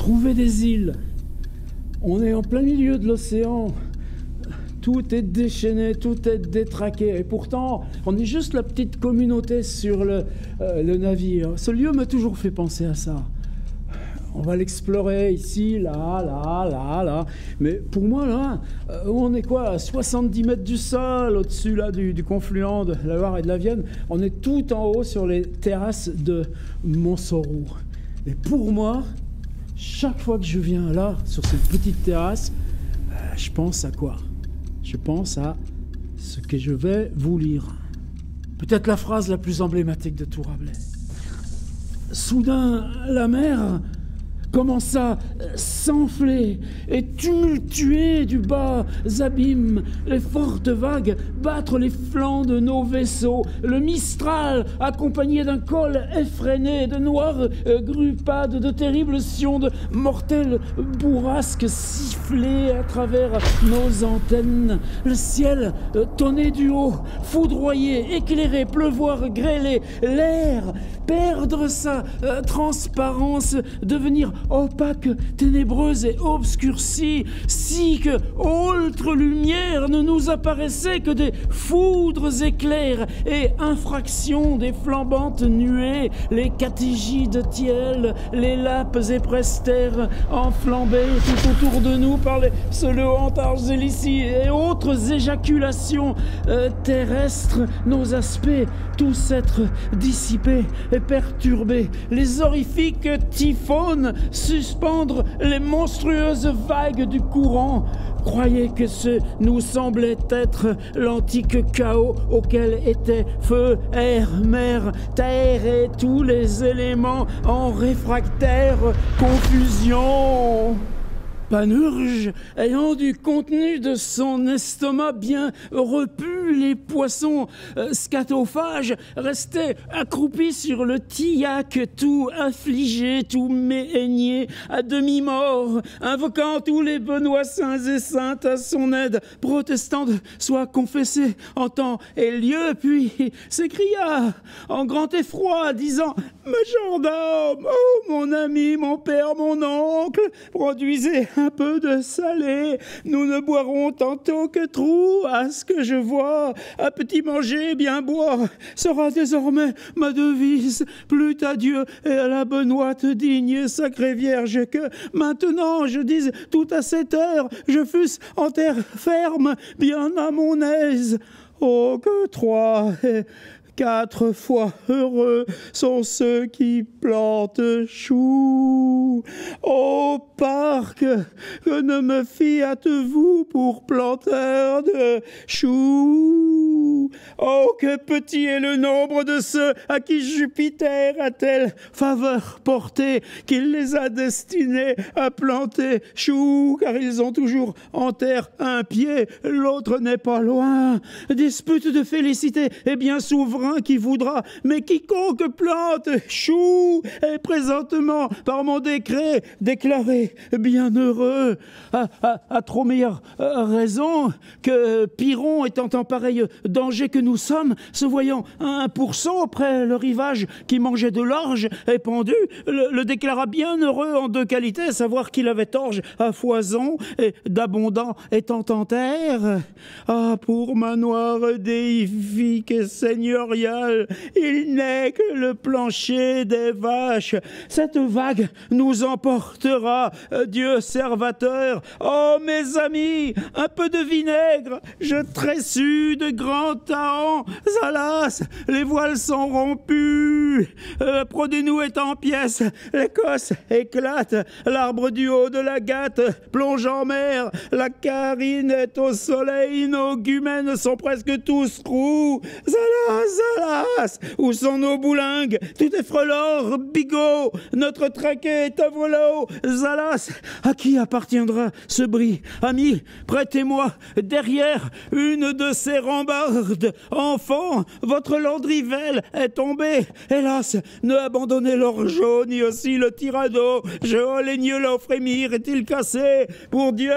trouver des îles. On est en plein milieu de l'océan. Tout est déchaîné, tout est détraqué. Et pourtant, on est juste la petite communauté sur le navire. Ce lieu m'a toujours fait penser à ça. On va l'explorer ici, là. Mais pour moi, là, on est quoi, à 70 mètres du sol, au-dessus là, du confluent de la Loire et de la Vienne. On est tout en haut sur les terrasses de Montsoreau. Et pour moi, chaque fois que je viens là, sur cette petite terrasse, je pense à quoi ? Je pense à ce que je vais vous lire. Peut-être la phrase la plus emblématique de tout Rabelais. Soudain, la mer commence à s'enfler et tumultuer du bas abîmes, les fortes vagues battre les flancs de nos vaisseaux, le Mistral accompagné d'un col effréné, de noires gruppades, de terribles sions, de mortelles bourrasques siffler à travers nos antennes, le ciel tonner du haut, foudroyer, éclairer, pleuvoir, grêler, l'air perdre sa transparence, devenir opaque, ténébreuse et obscurcie, si que autre lumière ne nous apparaissait que des foudres éclairs et infractions des flambantes nuées, les catégides tiels, les lapes et prestères enflambés tout autour de nous par les selewantes argélicies et autres éjaculations terrestres, nos aspects tous être dissipés et perturbés, les horrifiques typhones suspendre les monstrueuses vagues du courant. Croyez que ce nous semblait être l'antique chaos auquel étaient feu, air, mer, terre et tous les éléments en réfractaire confusion. Panurge, ayant du contenu de son estomac bien repu, les poissons scatophages restaient accroupis sur le tillac, tout affligés, tout méaignés, à demi-mort, invoquant tous les Benoît saints et saintes à son aide, protestant de soit confessé en temps et lieu, puis s'écria en grand effroi, disant « Majordome, oh mon ami, mon père, mon oncle, produisez un peu de salé, nous ne boirons tantôt que trop, à ce que je vois, à petit manger, bien boire, sera désormais ma devise, plût à Dieu et à la Benoîte digne, sacrée Vierge, que maintenant je dise tout à cette heure, je fusse en terre ferme, bien à mon aise. Oh, que 3 et 4 fois heureux sont ceux qui plantent choux. Ô parc, que ne me fiâtes-vous pour planteur de choux. Oh, que petit est le nombre de ceux à qui Jupiter a telle faveur portée qu'il les a destinés à planter choux, car ils ont toujours en terre un pied, l'autre n'est pas loin. Dispute de félicité est bien souverain qui voudra, mais quiconque plante chou est présentement par mon décret déclaré bienheureux. À trop meilleure raison que Pyrrhon étant en pareil danger que nous sommes, se voyant un pourceau près le rivage qui mangeait de l'orge épandue, le déclara bienheureux en 2 qualités, à savoir qu'il avait orge à foison et d'abondant étant en terre. Ah, pour manoir déifique et seigneurial, il n'est que le plancher des vaches. Cette vague nous emportera, Dieu servateur. Oh, mes amis, un peu de vinaigre, je tressus de grands tahans. Alas, les voiles sont rompues. Prodez-nous est en pièces, l'Écosse éclate, l'arbre du haut de la Gatte plonge en mer, la Carine est au soleil, nos gumènes sont presque tous roux. Alas, où sont nos boulingues? Tout est frelor, bigot, notre traquet est à volo. Alas, à qui appartiendra ce bris? Amis, prêtez-moi derrière une de ces rambardes. Enfant, votre landrivelle est tombée. Hélas, ne abandonnez l'or jaune, ni aussi le tirado. Je l'aigneux l'en frémir, est-il cassé? Pour Dieu,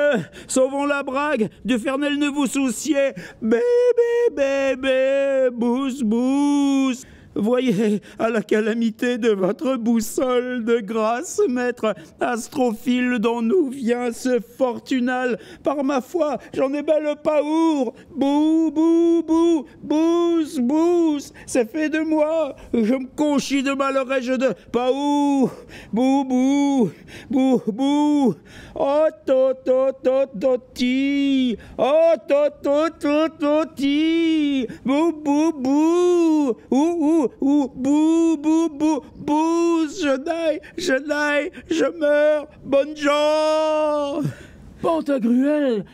sauvons la brague, du Fernel ne vous souciez. Bébé, bousse, bousse. voyez à la calamité de votre boussole de grâce, maître astrophile dont nous vient ce fortunal. Par ma foi, j'en ai bel paour. Bou, bou, bou, bous, bous, c'est fait de moi. Je me conchis de malheureux de paour. Bou, bou, bou, bou. Oh, to, to, to, to, ti. Oh, to, to, to, to, ti. Bou, bou, bou. Bou, bou, bou, bou. Je naille, je meurs. Bonne gens. Pantagruel,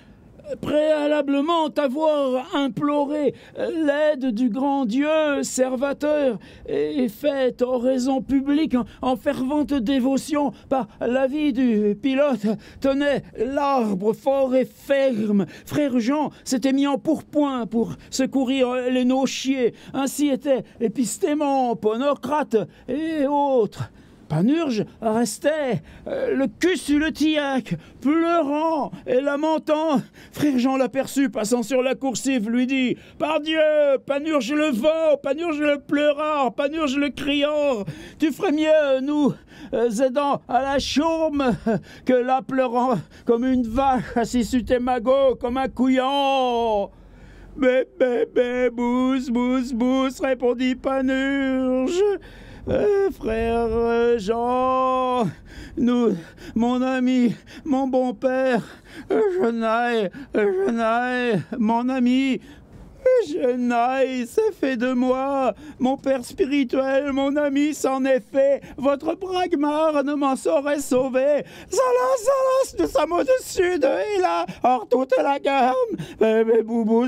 préalablement avoir imploré l'aide du grand Dieu servateur et fait oraison publique en fervente dévotion par l'avis du pilote, tenait l'arbre fort et ferme. Frère Jean s'était mis en pourpoint pour secourir les nochiers. Ainsi étaient Épistémon, Ponocrate et autres. Panurge restait, le cul sur le tillac, pleurant et lamentant. Frère Jean l'aperçut, passant sur la coursive, lui dit « Pardieu, Panurge le vent, Panurge le pleurard, Panurge le criant, tu ferais mieux, nous, aidant à la chourme, que là pleurant comme une vache assis sur tes magots, comme un couillant. » « Bé, bé, bé, bous, bous, bous, répondit Panurge. Frère Jean, nous, mon ami, mon bon père, je naille, mon ami, je naille, c'est fait de moi, mon père spirituel, mon ami, c'en est fait, votre bragmar ne m'en saurait sauver. Zalas, nous sommes au-dessus de et là, hors toute la gamme. Boubous,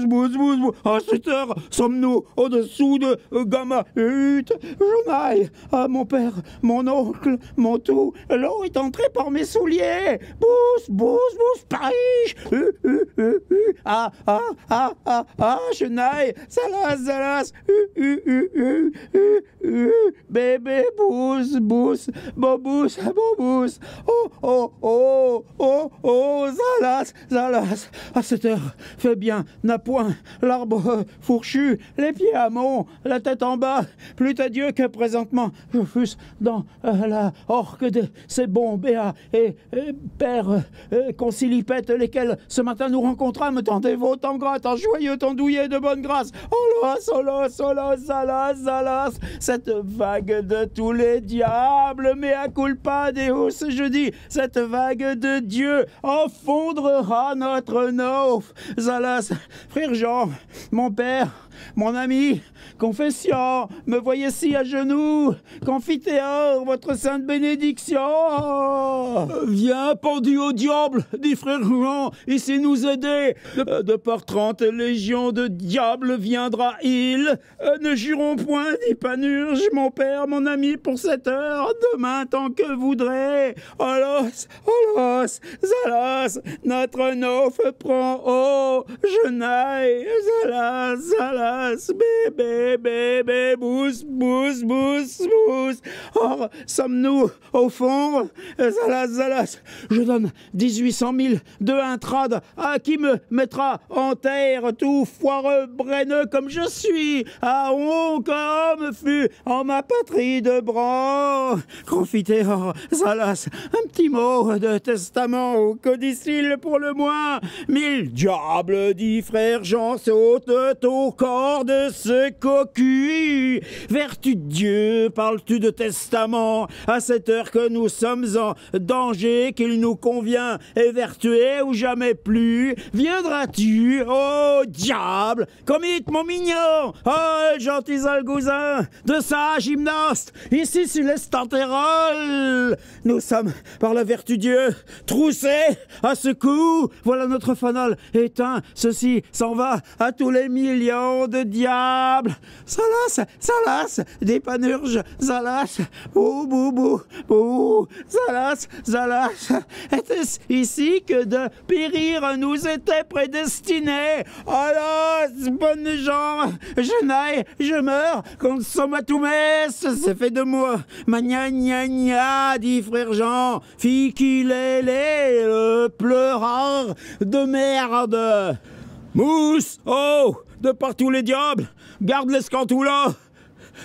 à cette heure, sommes-nous au-dessous de Gamma Hutte. Je naille, ah, mon père, mon oncle, mon tout, l'eau est entrée par mes souliers. Bous, Paris. Je naille, Zalas, bébé, bous, bobous, oh, Zalas, à cette heure, fais bien, n'a point, l'arbre fourchu, les pieds à mont, la tête en bas, plût à Dieu que présentement je fusse dans la horque de ces bons béats et pères concilipètes, lesquels ce matin nous rencontrâmes, tant dévots, tant gras, tant joyeux, tant douillés de bonne grâce. Zalas, cette vague de tous les diables, mea culpa Deus, je dis, cette vague de Dieu enfondrera notre nauf. Zalas, frère Jean, mon père, mon ami, confession, me voyez si à genoux, confiteor, votre sainte bénédiction. Viens, pendu au diable, dit frère Jean, ici nous aider. De par 30 légions de diables viendra-il. Ne jurons point, dit Panurge, mon père, mon ami, pour cette heure, demain tant que voudrez. Olos, Zalas, notre nauf prend eau, je naille, Zalas, bébé, bous. Or, sommes-nous au fond? Zalas, je donne 1800 000 de intrade à qui me mettra en terre tout foireux, brenneux comme je suis, à on comme fut en ma patrie de Bran. Confiteor, Zalas, un petit mot de testament au codicile pour le moins. 1000 diables, dit frère Jean, saute au corps de ce cocu. Vertu de Dieu, parles-tu de testament à cette heure que nous sommes en danger, qu'il nous convient évertuer ou jamais plus? Viendras-tu, oh diable, commite mon mignon, oh gentil algousin de sa gymnaste, ici sur l'Estantérol. Nous sommes, par la vertu de Dieu, troussés à ce coup. Voilà notre fanal éteint, ceci s'en va à tous les millions de diables. Zalas, des Panurges, Zalas, bou, Zalas, était-ce ici que de périr nous était prédestiné? Alors, bonnes gens, je naille, je meurs, consommatum est, c'est fait de moi. Gna, dit frère Jean, fit qu'il est le pleurard de merde. Mousse, oh, de partout les diables, garde l'escantoula.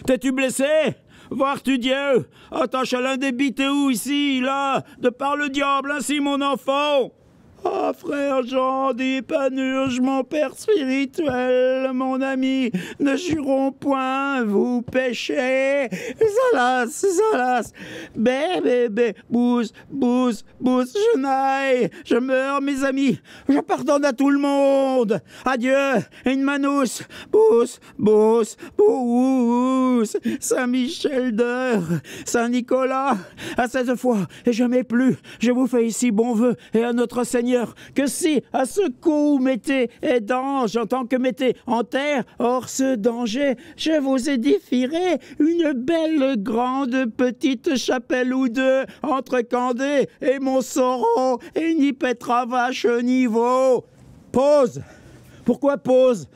T'es-tu blessé? Voir-tu Dieu? Attache à l'un des bitéous ici, là, de par le diable, ainsi mon enfant! Ah, frère Jean, dis Panurge, mon père spirituel, mon ami, ne jurons point, vous péchez. Zalas, zalas, bé, bousse, je naille, je meurs, mes amis, je pardonne à tout le monde. Adieu, une manousse, bousse, Saint-Michel d'Heure, Saint-Nicolas, à cette fois et jamais plus, je vous fais ici bon vœu et à notre Seigneur, que si à ce coup mettez et d'ange en tant que mettez en terre, hors ce danger, je vous édifierai une belle grande petite chapelle ou deux entre Candé et Montsoreau et n'y pètera vache niveau. Pause. Pourquoi pause?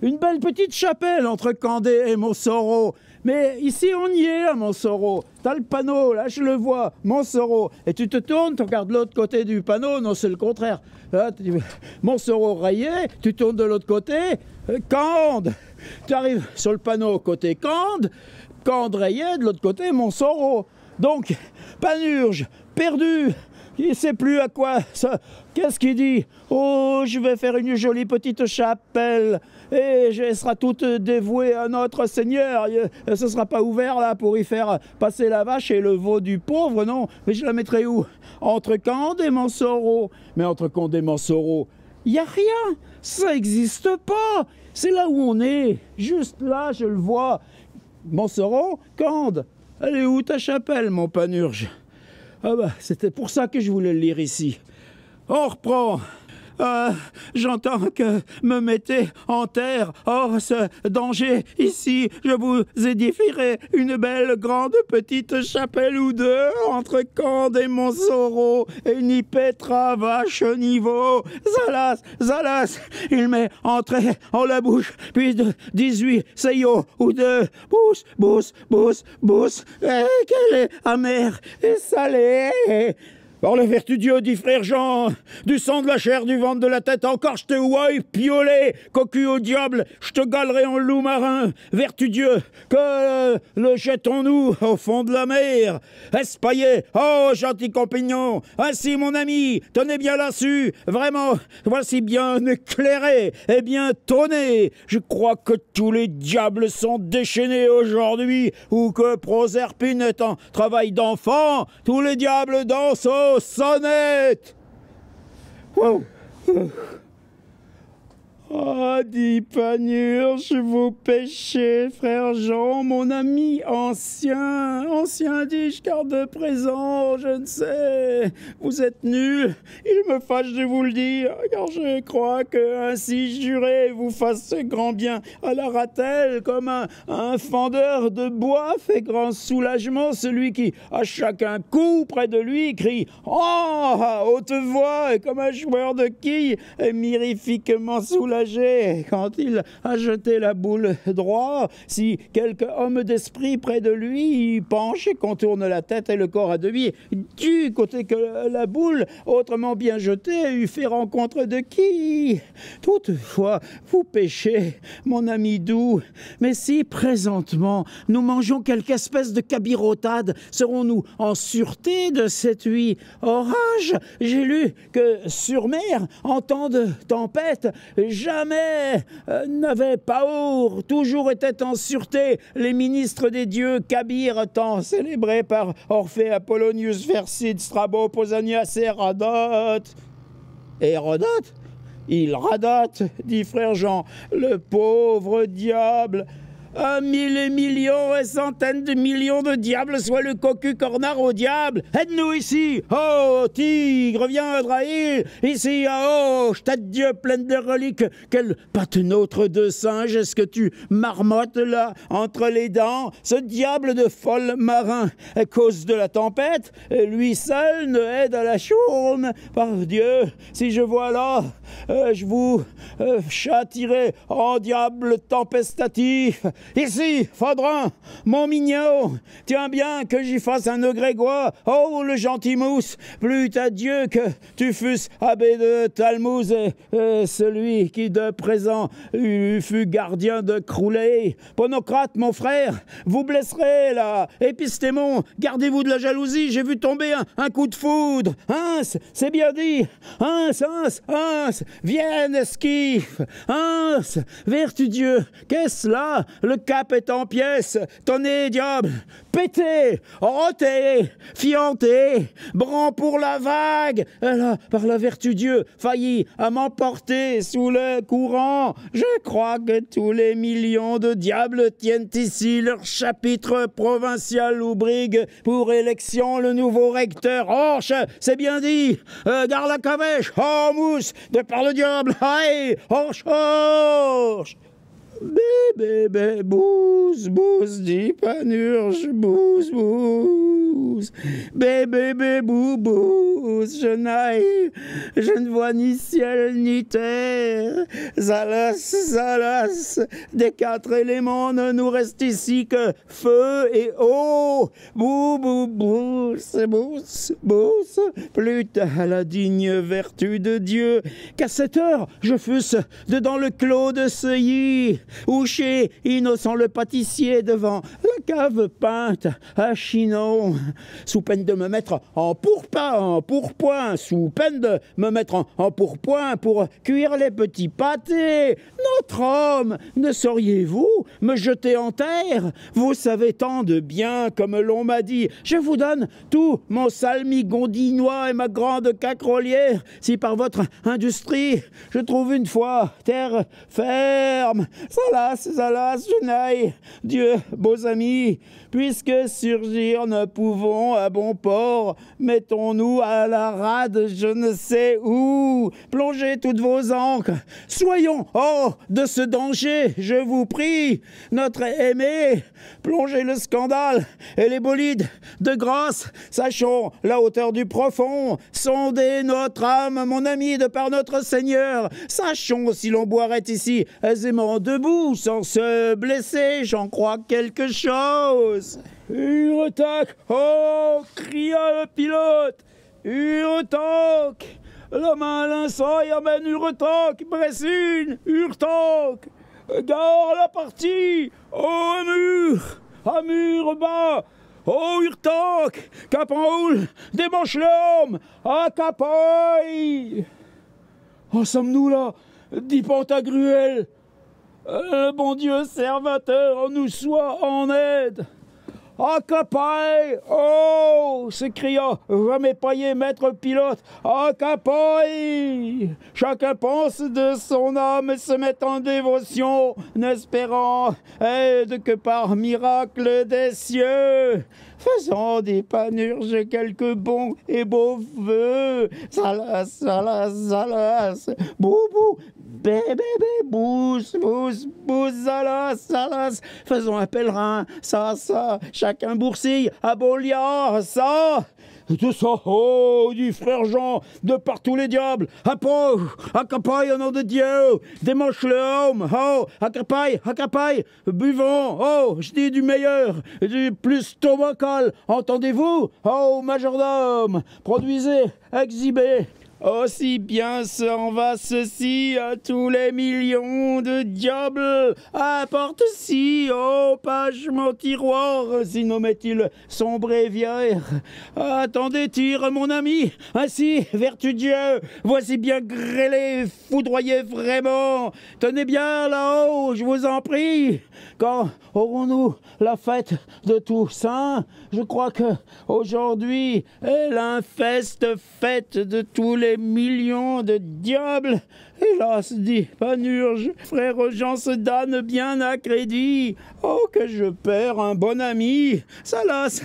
Une belle petite chapelle entre Candé et Montsoreau. Mais ici, on y est à Montsoreau. T'as le panneau, là, je le vois, Montsoreau. Et tu te tournes, tu regardes l'autre côté du panneau. Non, c'est le contraire. Là, Montsoreau rayé, tu tournes de l'autre côté. Cande. Tu arrives sur le panneau côté Cande. Cande rayé, de l'autre côté, Montsoreau. Donc, Panurge, perdu. Il ne sait plus à quoi ça. Qu'est-ce qu'il dit? Oh, je vais faire une jolie petite chapelle et elle sera toute dévouée à notre Seigneur. Ce ne sera pas ouvert là pour y faire passer la vache et le veau du pauvre, non. Mais je la mettrai où? Entre Cande et Montsoreau. Mais entre Cande et Montsoreau, il n'y a rien. Ça n'existe pas. C'est là où on est. Juste là, je le vois. Montsoreau, Cande. Elle est où ta chapelle, mon Panurge? Ah bah, c'était pour ça que je voulais le lire ici. On reprend. J'entends que me mettez en terre hors ce danger. Ici, je vous édifierai une belle grande petite chapelle ou deux entre Cande et Montsoreau et n'y pètera vache niveau. Zalas, il m'est entré en la bouche, puis de 18 seillots ou deux. Bousse, qu'elle est amère et salée. Par la vertu Dieu, dit frère Jean, du sang de la chair, du ventre, de la tête, encore je te ouaille, piolé, cocu au diable, je te galerai en loup marin. Vertu Dieu, que le jetons-nous au fond de la mer. Espaillé, oh gentil compagnon, ainsi mon ami, tenez bien là-dessus, vraiment, voici bien éclairé et bien tonné. Je crois que tous les diables sont déchaînés aujourd'hui, ou que Proserpine est en travail d'enfant, tous les diables dansent au sonnette. Wow. Oh, dit Panurge, vous péchez, frère Jean, mon ami ancien, dis-je, car de présent, je ne sais, vous êtes nul, il me fâche de vous le dire, car je crois que ainsi juré vous fasse grand bien à la ratelle, comme un fendeur de bois fait grand soulagement, celui qui, à chacun coup près de lui, crie « Oh !» à haute voix, et comme un joueur de quilles, est mirifiquement soulagé quand il a jeté la boule droit, si quelque homme d'esprit près de lui penche et contourne la tête et le corps à demi, du côté que la boule, autrement bien jetée, eût fait rencontre de qui? Toutefois, vous péchez, mon ami doux, mais si présentement nous mangeons quelque espèce de cabirotade, serons-nous en sûreté de cette nuit orage? J'ai lu que sur mer, en temps de tempête, jamais n'avait Paour, toujours était en sûreté les ministres des dieux Kabir, tant célébrés par Orphée, Apollonius, Verside, Strabo, Pausanias et Hérodote. Hérodote? Il radote, dit frère Jean, le pauvre diable. 1000 et millions et centaines de millions de diables, soit le cocu cornard au diable. Aide-nous ici. Oh, tigre, viens, Draïl. Ici, oh, stade Dieu pleine de reliques. Quelle patenôtre de singe est-ce que tu marmottes là, entre les dents? Ce diable de folle marin, à cause de la tempête, lui seul ne aide à la chourne. Par Dieu, si je vois là, je vous châtierai en diable tempestatif. Ici, Fodrin, mon mignon, tiens bien que j'y fasse un nœud grégoire. Oh, le gentil mousse, plût à Dieu que tu fusses abbé de Talmouze, et celui qui de présent fut gardien de Croulet. Ponocrate, mon frère, vous blesserez là. Épistémon, gardez-vous de la jalousie, j'ai vu tomber un coup de foudre. Hein, c'est bien dit. Hein, vienne, esquif. Hein, vertu Dieu, qu'est-ce là? Le cap est en pièces. Tenez, diable, pétez, rotez, fiantez, bran pour la vague. Elle a, par la vertu Dieu, failli à m'emporter sous le courant. Je crois que tous les millions de diables tiennent ici leur chapitre provincial ou brigue pour élection le nouveau recteur. Orche, c'est bien dit. Gare la cavèche. Oh, mousse, de par le diable. Aïe, orche, orche. Bébé, bouse, dit Panurge, bouse. Bébé, bouse, je ne vois ni ciel ni terre. Zalas, des quatre éléments ne nous reste ici que feu et eau. Bousse, plût à la digne vertu de Dieu qu'à cette heure je fusse dedans le clos de Seuilly, ou chez Innocent le pâtissier devant la cave peinte à Chinon, sous peine de me mettre en pourpoint, sous peine de me mettre en pourpoint pour cuire les petits pâtés. Notre homme, ne sauriez-vous me jeter en terre? Vous savez tant de bien comme l'on m'a dit. Je vous donne tout mon salmigondinois et ma grande cacrolière, si par votre industrie je trouve une fois terre ferme. Salas, je n'aille, Dieu, beaux amis, puisque surgir ne pouvons à bon port, mettons-nous à la rade je ne sais où, plongez toutes vos ancres, soyons hors de ce danger, je vous prie, notre aimé, plongez le scandale et les bolides de grâce, sachons la hauteur du profond, sondez notre âme, mon ami, de par notre Seigneur, sachons si l'on boirait ici aisément debout, sans se blesser, j'en crois quelque chose. Huretac! Oh! Cria le pilote! Huretac! La main à l'incendie amène Huretac! Bressine! Huretac! Gare la partie! Oh, à mur bas! Oh, Huretac! Cap en houle! Démanche l'homme! À capaille! En sommes-nous là? Dit Pantagruel! Le bon Dieu serviteur nous soit en aide. À capaille! Oh! S'écria jamais paillé maître pilote. À capaille! Chacun pense de son âme et se met en dévotion, n'espérant aide que par miracle des cieux. Faisons des Panurges quelques bons et beaux vœux. Salas, boubou, bébé, bousse, salas. Faisons un pèlerin, ça, chacun boursille à Bolia, ça. Tout ça, oh, du frère Jean, de par tous les diables, à capaille, au nom de Dieu, démanche l'homme, oh, à capaille, buvons, oh, je dis du meilleur, du plus stomacal, entendez-vous, oh, majordome, produisez, exhibez. Aussi bien s'en va ceci à tous les millions de diables. Apporte-ci, ô page mon tiroir, si nommait-il son bréviaire. Attendez, tire, mon ami, ainsi, vertu Dieu, voici bien grêlé, foudroyé vraiment. Tenez bien là-haut, je vous en prie. Quand aurons-nous la fête de Toussaint? Je crois que aujourd'hui est l'infeste fête de tous les millions de diables. Hélas, dit Panurge, frère Jean se damne bien à crédit. Oh, que je perds un bon ami. Salas,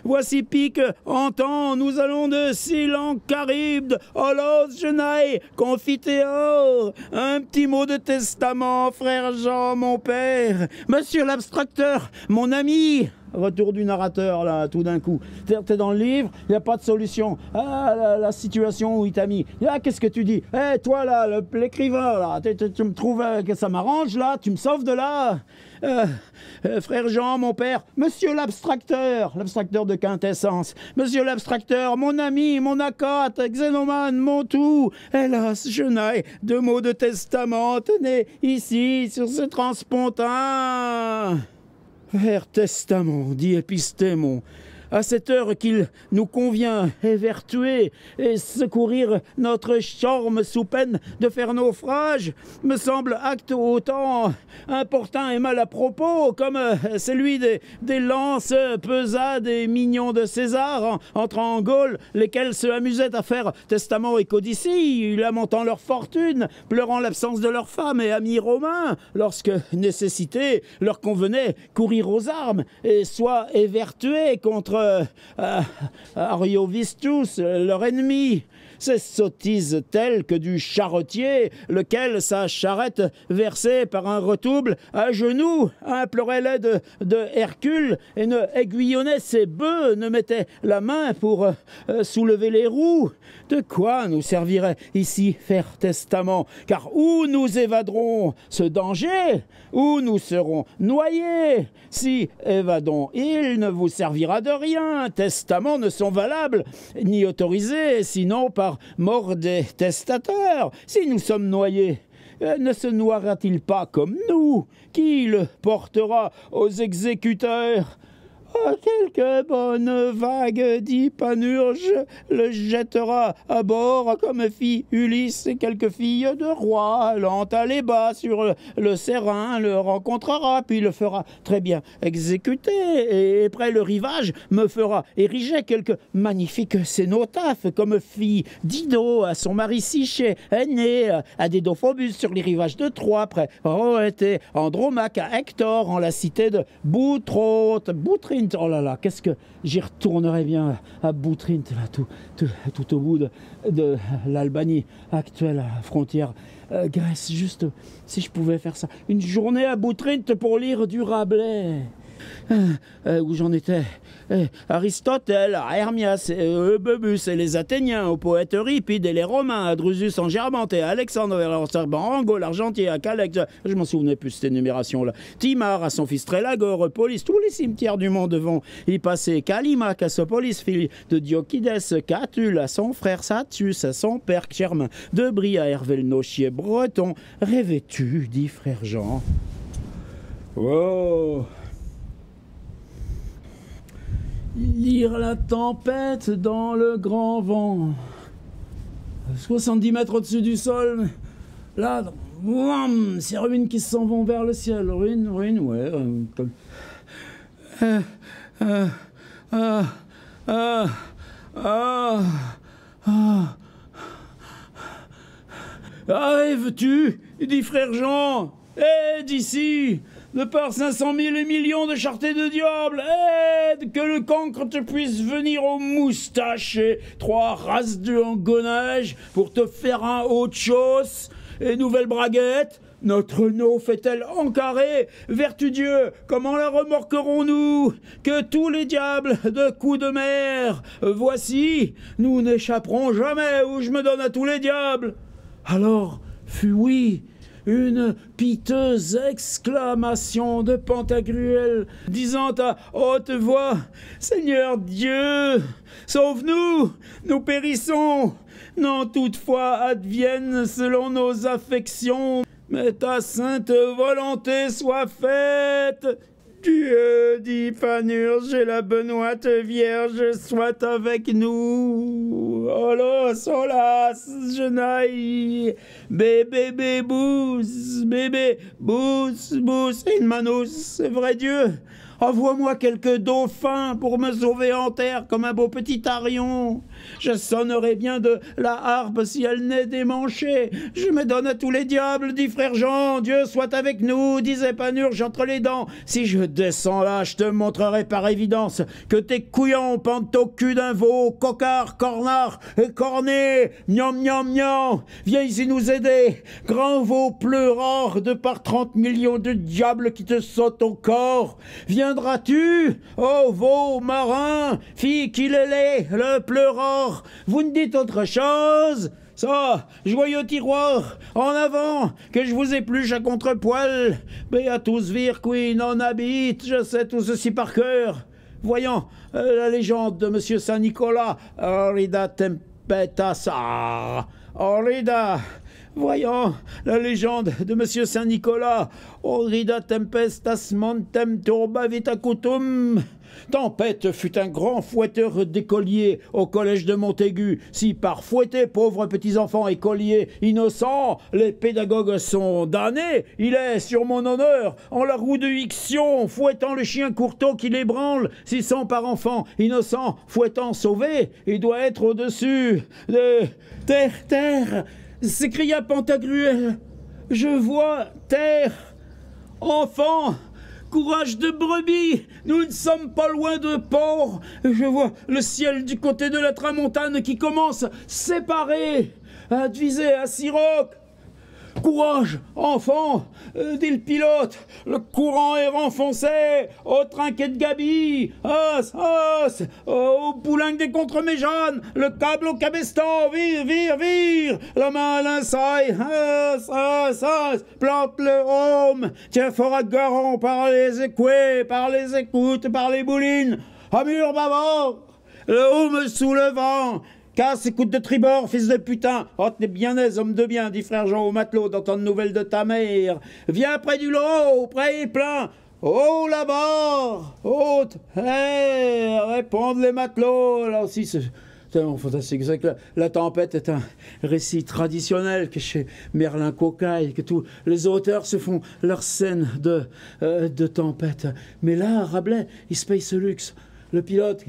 voici pique, entends, nous allons de Silan Charybde, Olos, Genaille, Confiteor. Un petit mot de testament, frère Jean, mon père. Monsieur l'abstracteur, mon ami. retour du narrateur, là, tout d'un coup. T'es dans le livre, il n'y a pas de solution. Ah, la situation où il t'a mis. Ah, qu'est-ce que tu dis? Eh, toi, là, l'écrivain, là, tu me trouves que ça m'arrange, là? Tu me sauves de là? Frère Jean, mon père, monsieur l'abstracteur de quintessence, monsieur l'abstracteur, mon ami, mon acate, Xénomane, mon tout, hélas, je n'ai 2 mots de testament, tenez, ici, sur ce transpontin. Vers testament, dit Épistémon, à cette heure qu'il nous convient évertuer et secourir notre charme sous peine de faire naufrage, me semble acte autant importun et mal à propos, comme celui des lances pesades et mignons de César entrant en Gaule, lesquels se amusaient à faire testament et codicie, lamentant leur fortune, pleurant l'absence de leurs femmes et amis romains, lorsque nécessité leur convenait courir aux armes, et soit évertuer contre Ariovistus, leur ennemi. Ces sottises telles que du charretier, lequel, sa charrette versée par un retouble, à genoux, implorait l'aide de Hercule et ne aiguillonnait ses bœufs, ne mettait la main pour soulever les roues. De quoi nous servirait ici faire testament? Car où nous évaderons ce danger, où nous serons noyés. Si évadons, il ne vous servira de rien. Testaments ne sont valables ni autorisés, sinon par mort des testateurs. Si nous sommes noyés, ne se noiera-t-il pas comme nous? Qui le portera aux exécuteurs? Oh, quelque bonne vague, dit Panurge, le jettera à bord comme fit Ulysse et quelques filles de roi, allant aller bas sur le Serein, le rencontrera, puis le fera très bien exécuter, et près le rivage me fera ériger quelques magnifiques cénotaphes, comme fit Dido à son mari Psyché, aîné à Dédophobus sur les rivages de Troie, près Rhoète et Andromaque à Hector, en la cité de Boutrote, Boutrine. Oh là là, qu'est-ce que j'y retournerais bien à Boutrinte, là, tout au bout de l'Albanie actuelle, à la frontière Grèce. Juste, si je pouvais faire ça, une journée à Boutrinte pour lire du Rabelais. Où j'en étais? Aristote, à Hermias, Eubebus et les Athéniens, aux poètes Euripide et les Romains, à Drusus en Germante, à Alexandre en Gaule, Argentier, à Calex, je m'en souvenais plus cette énumération-là. Timar, à son fils Trélagore, Polis, tous les cimetières du monde vont y passer. Calima, Cassopolis, fille de Diokides, Catulle, à son frère Satus, à son père Germain, de Brie, à Hervé le Nochier breton. Rêvais-tu, dit frère Jean. Wow! Lire la tempête dans le grand vent. 70 mètres au-dessus du sol. Là, wham, ces ruines qui s'en vont vers le ciel. Ruines, ouais. Arrives-tu, dit frère Jean. D'ici, de par 500 000 et millions de chartés de diable, aide que le cancre te puisse venir aux moustaches et 3 races de engonnage pour te faire un autre chose et nouvelle braguette. Notre eau fait-elle en carré? Vertu Dieu, comment la remorquerons-nous? Que tous les diables de coups de mer, voici, nous n'échapperons jamais où je me donne à tous les diables. Alors, fut oui, une piteuse exclamation de Pantagruel, disant à haute voix: Seigneur Dieu, sauve-nous, nous périssons. Non, toutefois, advienne selon nos affections, mais ta sainte volonté soit faite. Dieu, dit Panurge, et la Benoîte Vierge soit avec nous. Olos, olas, jenaille, bébé, bous, in manus, vrai Dieu. Envoie-moi quelques dauphins pour me sauver en terre comme un beau petit arion. Je sonnerai bien de la harpe si elle n'est démanchée. Je me donne à tous les diables, dit frère Jean. Dieu soit avec nous, disait Panurge entre les dents. Si je descends là, je te montrerai par évidence que tes couillons pendent au cul d'un veau, cocard, cornard et corné. Miam, miam, miam. Viens ici nous aider. Grand veau pleureur de par 30 millions de diables qui te sautent au corps. Viendras-tu, ô veau marin, fille qu'il est, le pleureur? Vous ne dites autre chose? Ça, joyeux tiroir, en avant, que je vous épluche à contre-poil. Beatus vir qui non habite, je sais tout ceci par cœur. Voyons, la légende de Monsieur Saint-Nicolas, Orida tempetasa, Orida. Voyons, la légende de Monsieur Saint-Nicolas, Orida tempestas montem turba vitacutum. Tempête fut un grand fouetteur d'écoliers au collège de Montaigu. Si par fouetter pauvres petits enfants écoliers innocents, les pédagogues sont damnés, il est, sur mon honneur, en la roue de Ixion, fouettant le chien courteau qui l'ébranle. Si sont par enfants innocents fouettant sauvés, il doit être au-dessus de... Terre, terre, s'écria Pantagruel. Je vois terre, enfant. Courage de brebis, nous ne sommes pas loin de port. Je vois le ciel du côté de la tramontane qui commence séparé, à diviser à Siroc. Courage, enfant, dit le pilote, le courant est renfoncé, au trinquet de Gabi, au boulingue des contre-méjanes, le câble au cabestan, vire, vire, vire, la main à l'insaille, plante le home, tiens fort à garon par les écoués, par les écoutes, par les boulines, à mur bavard, le home sous le vent. Casse, écoute de tribord, fils de putain. Oh, t'es bien aise, homme de bien, dit frère Jean au matelot, d'entendre nouvelle de ta mère. Viens près du lot, près et plein. Oh, là-bas, haute, répondent les matelots. Là aussi, c'est tellement fantastique. C'est que la tempête est un récit traditionnel que chez Merlin Cocaille, que tous les auteurs se font leur scène de tempête. Mais là, Rabelais, il se paye ce luxe. Le pilote...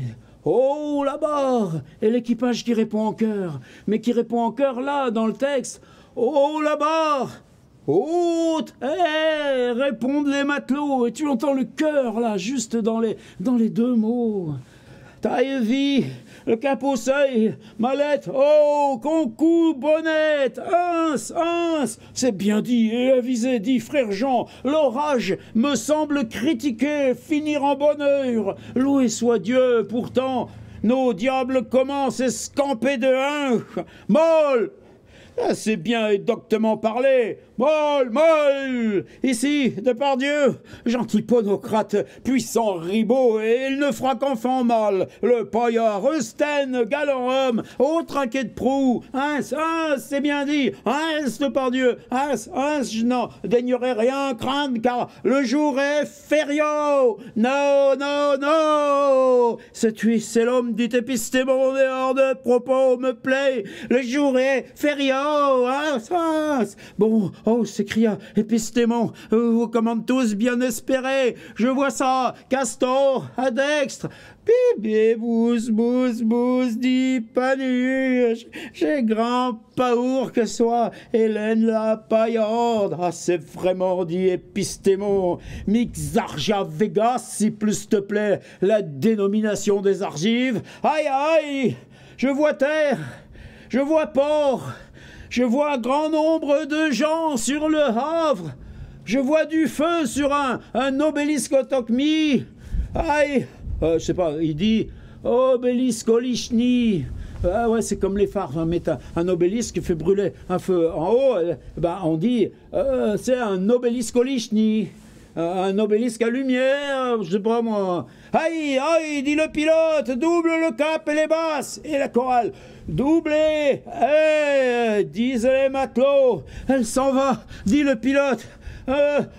Oh, là-bas! Et l'équipage qui répond en chœur. Mais qui répond en chœur, là, dans le texte. Oh, là-bas! Haute! Répondent les matelots. Et tu entends le chœur, là, juste dans les deux mots. Taille-vie, le cap au seuil, mallette, oh, concou, bonnette, ins, c'est bien dit et avisé, dit frère Jean, l'orage me semble critiquer, finir en bonheur, loué soit Dieu, pourtant, nos diables commencent à escamper de hanches, molle. C'est bien et doctement parlé. Molle, molle. Ici, de par Dieu, gentil ponocrate, puissant ribot, et il ne fera qu'enfant mal. Le paillard, Eusten, galant homme, au trinquet de proue. C'est bien dit. De par Dieu. Je n'en daignerai rien craindre, car le jour est férieux. Non. C'est l'homme dit Épistémon, hors de propos me plaît. Le jour est férieux. Bon, s'écria Épistémon, vous commande tous bien espérés. Je vois ça, Castor, à dextre. Bébé, bous, dit Panurge. J'ai grand paour que soit Hélène la paillarde. C'est vraiment dit Épistémon. Mixargia Vegas, si plus te plaît la dénomination des argives. Aïe, je vois terre, je vois port. Je vois grand nombre de gens sur le Havre. Je vois du feu sur un obélisque Otokmi. Aïe, je sais pas, il dit obélisque Olichni. Ah ouais, c'est comme les phares. On met un obélisque qui fait brûler un feu en haut. On dit c'est un obélisque Olichni. Un obélisque à lumière, je sais pas moi. Aïe, dit le pilote, double le cap et les basses. Et la chorale, doublez, disent les matelots. Elle s'en va, dit le pilote.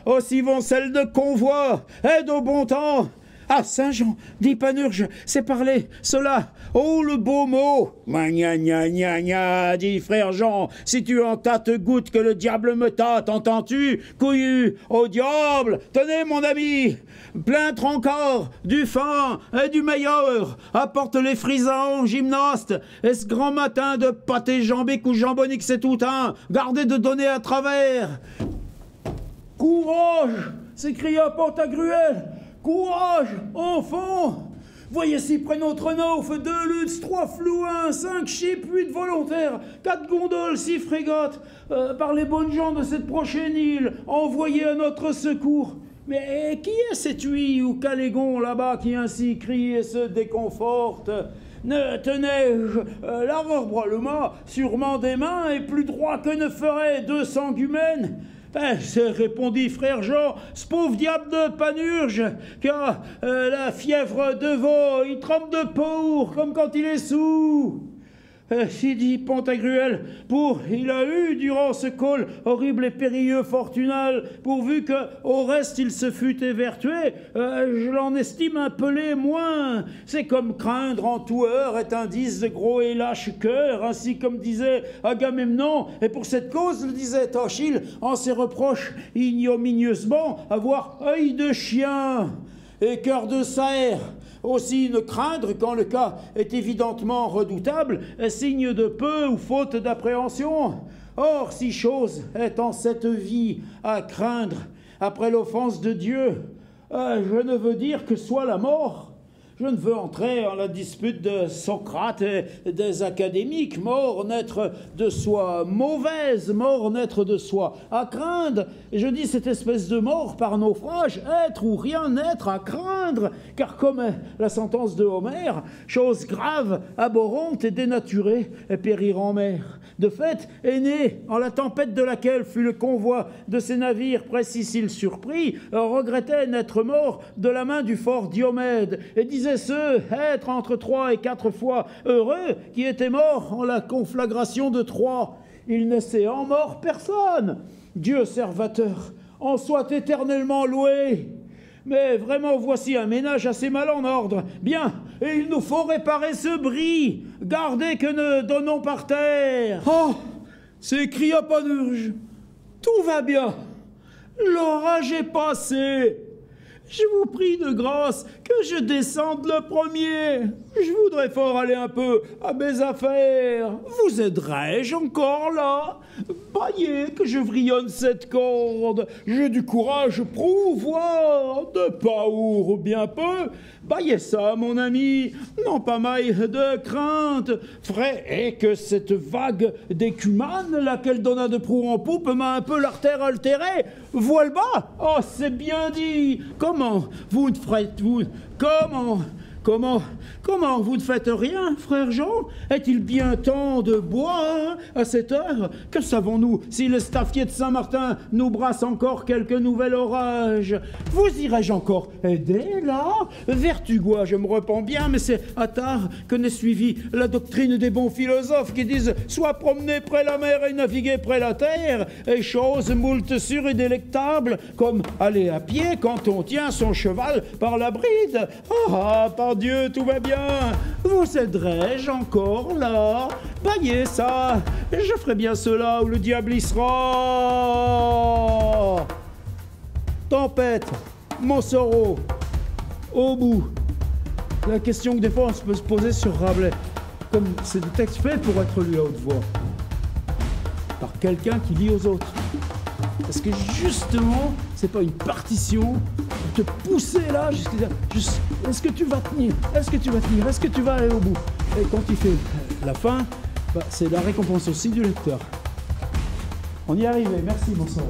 Aussi vont celles de convoi. Aide au bon temps. Ah, Saint-Jean, dit Panurge, c'est parler, cela. Oh, le beau mot. Gna gna gna gna, dit frère Jean, si tu en tâtes goutte que le diable me tâte, entends-tu, couillu, au diable. Tenez, mon ami, plainte encore, du fin et du meilleur. Apporte les frisans, gymnastes, et ce grand matin de pâté jambique ou jambonique, c'est tout un. Gardez de donner à travers. Courage, s'écria Pantagruel. Courage, enfants! Voyez si près notre nauf, 2 luttes, 3 flouins, 5 chips, 8 volontaires, 4 gondoles, 6 frégates, par les bonnes gens de cette prochaine île, envoyées à notre secours. Mais qui est cette huille ou calégon là-bas qui ainsi crie et se déconforte? Ne tenais-je l'arbre-bras sûrement des mains et plus droit que ne ferait 200 gumènes? Répondit frère Jean, ce pauvre diable de Panurge, qui a la fièvre de veau, il trempe de pour, comme quand il est saoul. Si dit Pantagruel, il a eu durant ce col horrible et périlleux fortunal, pourvu que au reste il se fût évertué, je l'en estime un pelé moins. C'est comme craindre en tout heure est indice de gros et lâche cœur, ainsi comme disait Agamemnon, et pour cette cause le disait Achille en ses reproches ignominieusement, avoir œil de chien et cœur de cerf. Aussi ne craindre quand le cas est évidemment redoutable, est signe de peu ou faute d'appréhension. Or, si chose est en cette vie à craindre après l'offense de Dieu, je ne veux dire que soit la mort. Je ne veux entrer en la dispute de Socrate et des académiques. Mort naître de soi mauvaise, mort naître de soi à craindre. Et je dis cette espèce de mort par naufrage, être ou rien être à craindre. Car comme la sentence de Homère, chose grave, abhorrente et dénaturée, est périr en mer. De fait, est né, en la tempête de laquelle fut le convoi de ces navires précis surpris, regrettait n'être mort de la main du fort Diomède, et disait ceux être entre 3 et 4 fois heureux qui étaient morts en la conflagration de Troie. Il ne sait en mort personne. Dieu servateur, en soit éternellement loué. Mais vraiment, voici un ménage assez mal en ordre. Bien, et il nous faut réparer ce bris. Gardez que ne donnons par terre. Oh, s'écria Panurge. Tout va bien. L'orage est passé. Je vous prie de grâce que je descende le premier. Je voudrais fort aller un peu à mes affaires. Vous aiderai-je encore là? Baillez que je vrillonne cette corde. J'ai du courage prouvoir, de pas ou bien peu. Baillez ça, mon ami, non pas maille de crainte. Frais est que cette vague d'écumane, laquelle donna de proue en poupe, m'a un peu l'artère altérée. Voile bas. Oh, c'est bien dit. Comment vous ne faites-vous? Comment vous ne faites rien, frère Jean? Est-il bien temps de boire à cette heure? Que savons-nous si le staffier de Saint-Martin nous brasse encore quelque nouvel orage? Vous irai-je encore aider, là? Vertugois, je me repens bien, mais c'est à tard que n'est suivie la doctrine des bons philosophes qui disent « Sois promené près la mer et naviguer près la terre » et choses moult sûres et délectables, comme aller à pied quand on tient son cheval par la bride. Ah, par Dieu, tout va bien. Vous aiderai-je encore là? Baillez ça. Je ferai bien cela où le diable y sera. Tempête, Montsoreau, au bout. La question que des fois on peut se poser sur Rabelais, comme c'est des textes faits pour être lus à haute voix, par quelqu'un qui lit aux autres. Parce que justement, c'est pas une partition pour te pousser là jusqu'à dire est-ce que tu vas tenir? Est-ce que tu vas tenir? Est-ce que tu vas aller au bout? Et quand il fait la fin, c'est la récompense aussi du lecteur. On y est arrivé, merci, bonsoir.